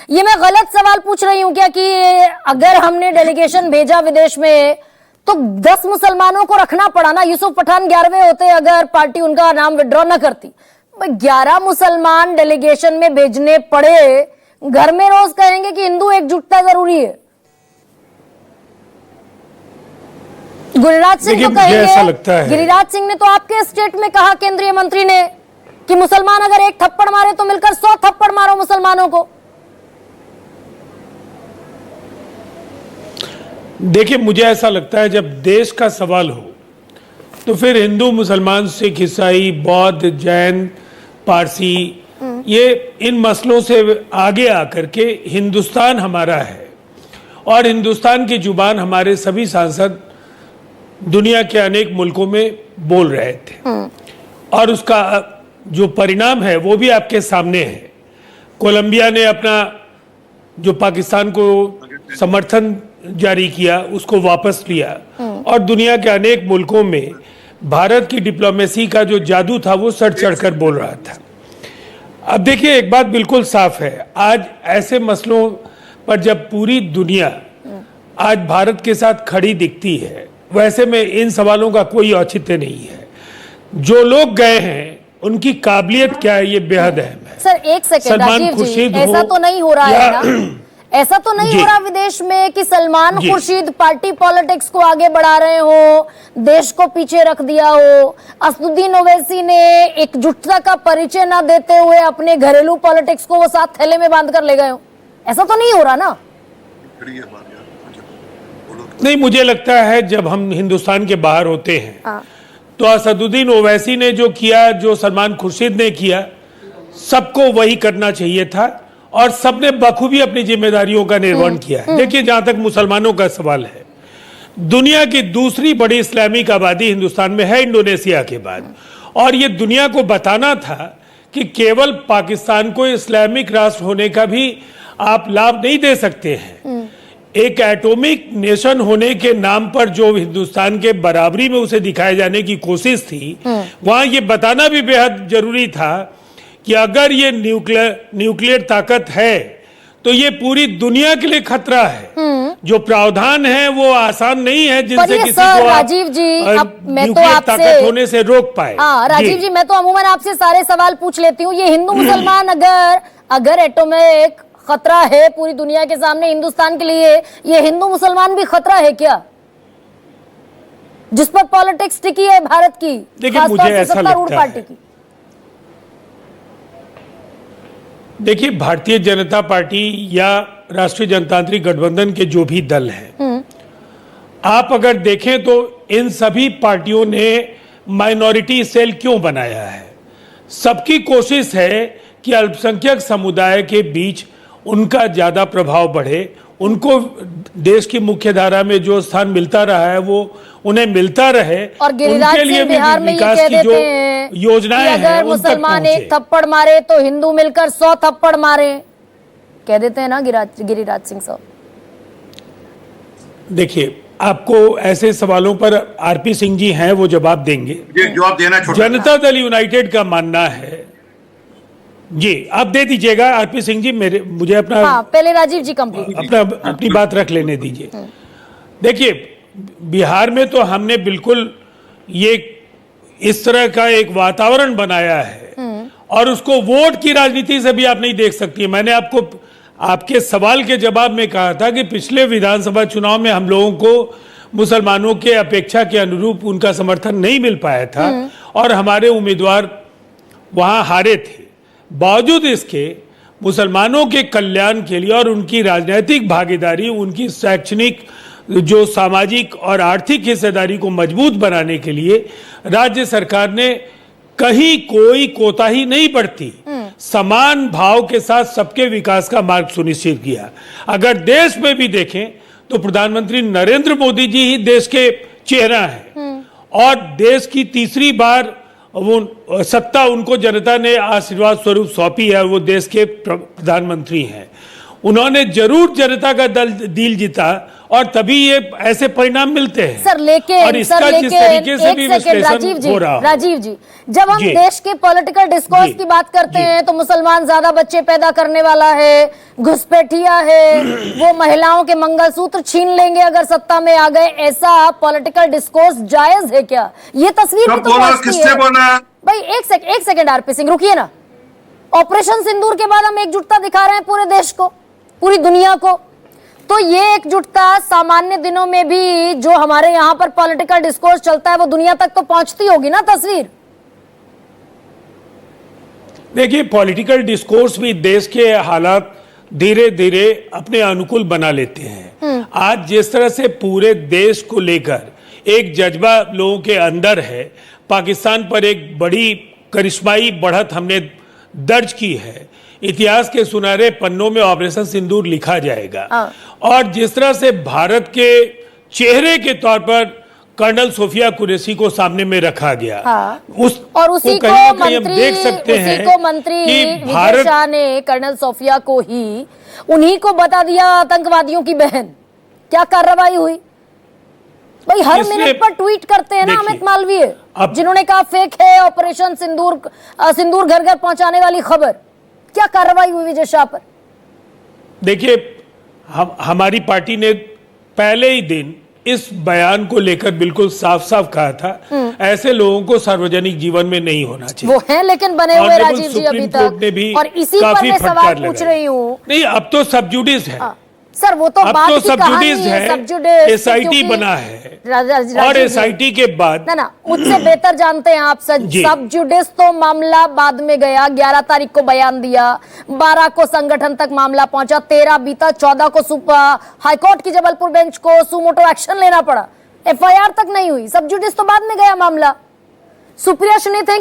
ये मैं गलत सवाल पूछ रही हूं क्या कि अगर हमने डेलीगेशन भेजा विदेश में तो 10 मुसलमानों को रखना पड़ा ना? यूसुफ पठान 11वें होते अगर पार्टी उनका नाम विड्रॉ न करती। 11 मुसलमान डेलीगेशन में भेजने पड़े। घर में रोज कहेंगे कि हिंदू एकजुटता जरूरी है। गिरिराज सिंह तो कहेंगे, गिरिराज सिंह ने तो आपके स्टेट में कहा, केंद्रीय मंत्री ने, कि मुसलमान अगर एक थप्पड़ मारे तो मिलकर 100 थप्पड़ मारो मुसलमानों को। देखिए, मुझे ऐसा लगता है जब देश का सवाल हो तो फिर हिंदू, मुसलमान, सिख, ईसाई, बौद्ध, जैन, पारसी, ये इन मसलों से आगे आकर के हिंदुस्तान हमारा है और हिंदुस्तान की जुबान हमारे सभी सांसद दुनिया के अनेक मुल्कों में बोल रहे थे और उसका जो परिणाम है वो भी आपके सामने है। कोलंबिया ने अपना जो पाकिस्तान को समर्थन जारी किया उसको वापस लिया और दुनिया के अनेक मुल्कों में भारत की डिप्लोमेसी का जो जादू था वो सर चढ़कर बोल रहा था। अब देखिए, एक बात बिल्कुल साफ है, आज ऐसे मसलों पर जब पूरी दुनिया आज भारत के साथ खड़ी दिखती है, वैसे में इन सवालों का कोई औचित्य नहीं है। जो लोग गए हैं उनकी काबिलियत क्या है ये बेहद अहम है। सर एक सेकंड राजीव जी, ऐसा तो नहीं हो रहा है ना? ऐसा तो नहीं हो रहा विदेश में कि सलमान खुर्शीद पार्टी पॉलिटिक्स को आगे बढ़ा रहे हो, देश को पीछे रख दिया हो। असदुद्दीन ओवैसी ने एकजुटता का परिचय ना देते हुए अपने घरेलू पॉलिटिक्स को वो साथ थैले में बांध कर ले गए हो। ऐसा तो नहीं हो रहा ना? नहीं, मुझे लगता है जब हम हिंदुस्तान के बाहर होते हैं तो असदुद्दीन ओवैसी ने जो किया, जो सलमान खुर्शीद ने किया, सबको वही करना चाहिए था और सबने बखूबी अपनी जिम्मेदारियों का निर्वहन किया है। देखिए, जहां तक मुसलमानों का सवाल है, दुनिया की दूसरी बड़ी इस्लामिक आबादी हिंदुस्तान में है इंडोनेशिया के बाद, और ये दुनिया को बताना था कि केवल पाकिस्तान को इस्लामिक राष्ट्र होने का भी आप लाभ नहीं दे सकते हैं। एक एटॉमिक नेशन होने के नाम पर जो हिंदुस्तान के बराबरी में उसे दिखाए जाने की कोशिश थी, वहां ये बताना भी बेहद जरूरी था कि अगर ये न्यूक्लियर ताकत है तो ये पूरी दुनिया के लिए खतरा है। जो प्रावधान है वो आसान नहीं है जिनसे किसी को राजीव जी, अब मैं तो न्यूक्लियर आपसे ताकत होने से रोक पाए। राजीव जी, मैं तो अमूमन आपसे सारे सवाल पूछ लेती हूँ। ये हिंदू मुसलमान अगर एटॉमिक खतरा है पूरी दुनिया के सामने हिंदुस्तान के लिए, ये हिंदू मुसलमान भी खतरा है क्या, जिस पर पॉलिटिक्स टिकी है भारत की, मुझे ऐसा लगता पार्टी की? देखिए, भारतीय जनता पार्टी या राष्ट्रीय जनतांत्रिक गठबंधन के जो भी दल हैं, आप अगर देखें तो इन सभी पार्टियों ने माइनॉरिटी सेल क्यों बनाया है? सबकी कोशिश है कि अल्पसंख्यक समुदाय के बीच उनका ज्यादा प्रभाव बढ़े, उनको देश की मुख्य धारा में जो स्थान मिलता रहा है वो उन्हें मिलता रहे, और उनके लिए भी विकास की जो योजनाएं हैं अगर मुसलमान एक थप्पड़ मारे तो हिंदू मिलकर 100 थप्पड़ मारे, कह देते हैं ना गिरिराज सिंह साहब। देखिए, आपको ऐसे सवालों पर आरपी सिंह जी हैं, वो जवाब देंगे। जवाब देना जनता दल यूनाइटेड का मानना है जी, आप दे दीजिएगा आरपी सिंह जी, मुझे अपना पहले राजीव जी कंप्लीट अपनी बात रख लेने दीजिए। देखिए, बिहार में तो हमने बिल्कुल ये इस तरह का एक वातावरण बनाया है और उसको वोट की राजनीति से भी आप नहीं देख सकती। मैंने आपको आपके सवाल के जवाब में कहा था कि पिछले विधानसभा चुनाव में हम लोगों को मुसलमानों के अपेक्षा के अनुरूप उनका समर्थन नहीं मिल पाया था और हमारे उम्मीदवार वहां हारे थे। बावजूद इसके मुसलमानों के कल्याण के लिए और उनकी राजनीतिक भागीदारी, उनकी शैक्षणिक, जो सामाजिक और आर्थिक हिस्सेदारी को मजबूत बनाने के लिए राज्य सरकार ने कहीं कोई कोताही नहीं बरती, समान भाव के साथ सबके विकास का मार्ग सुनिश्चित किया। अगर देश में भी देखें तो प्रधानमंत्री नरेंद्र मोदी जी ही देश के चेहरा हैं और देश की तीसरी बार वो सत्ता उनको जनता ने आशीर्वाद स्वरूप सौंपी है। वो देश के प्रधानमंत्री हैं, उन्होंने जरूर जनता का दिल जीता और तभी ये ऐसे परिणाम मिलते हैं सर लेकिन और इसका जिस तरीके से भी एक सेकंड विश्लेषण हो रहा हो। राजीव जी, जब हम जी। देश के पॉलिटिकल डिस्कोर्स जी। की बात करते जी। हैं तो मुसलमान ज्यादा बच्चे पैदा करने वाला है, घुसपैठिया है, वो महिलाओं के मंगलसूत्र छीन लेंगे अगर सत्ता में आ गए, ऐसा पॉलिटिकल डिस्कोर्स जायज है क्या? ये तस्वीर भी तो पहुंचती किसने है। बोला? भाई एक सेकंड आरपी सिंह, रुकिए ना। ऑपरेशन सिंदूर के बाद हम एकजुटता दिखा रहे हैं पूरे देश को, पूरी दुनिया को, तो ये एकजुटता सामान्य दिनों में भी जो हमारे यहाँ पर पॉलिटिकल डिस्कोर्स चलता है वो दुनिया तक तो पहुंचती होगी ना तस्वीर। देखिए, पॉलिटिकल डिस्कोर्स भी देश के हालात धीरे धीरे अपने अनुकूल बना लेते हैं। आज जिस तरह से पूरे देश को लेकर एक जज्बा लोगों के अंदर है, पाकिस्तान पर एक बड़ी करिश्माई बढ़त हमने दर्ज की है, इतिहास के सुनहरे पन्नों में ऑपरेशन सिंदूर लिखा जाएगा। और जिस तरह से भारत के चेहरे के तौर पर कर्नल सोफिया कुरैशी को सामने में रखा गया, और उसी को कहीं मंत्री, हम देख सकते हैं मंत्री कि विजय शाह ने कर्नल सोफिया को ही उन्हीं को बता दिया आतंकवादियों की बहन। क्या कार्रवाई हुई भाई? हर मिनट पर ट्वीट करते हैं ना अमित मालवीय, जिन्होंने कहा फेक है ऑपरेशन सिंदूर, सिंदूर घर घर पहुंचाने वाली खबर। क्या कार्रवाई हुई विजय शाह पर? देखिए, हमारी पार्टी ने पहले ही दिन इस बयान को लेकर बिल्कुल साफ साफ कहा था, ऐसे लोगों को सार्वजनिक जीवन में नहीं होना चाहिए। वो हैं लेकिन बने हुए राजीव जी अभी तक, और इसी पर मैं सवाल पूछ रही हूँ। नहीं, अब तो सब जुडिस है सर, वो तो बात की कहानी है, सब जुडिस एसआईटी बना है, और एसआईटी के बाद ना मुझसे बेहतर जानते हैं आप सब जुडिस तो मामला बाद में गया। 11 तारीख को बयान दिया, 12 को संगठन तक मामला पहुंचा, 13 बीता, 14 को हाईकोर्ट की जबलपुर बेंच को सुमोटो एक्शन लेना पड़ा, एफआईआर तक नहीं हुई, सब जुडिस तो बाद में गया मामला। सुप्रिया श्रीनिवासन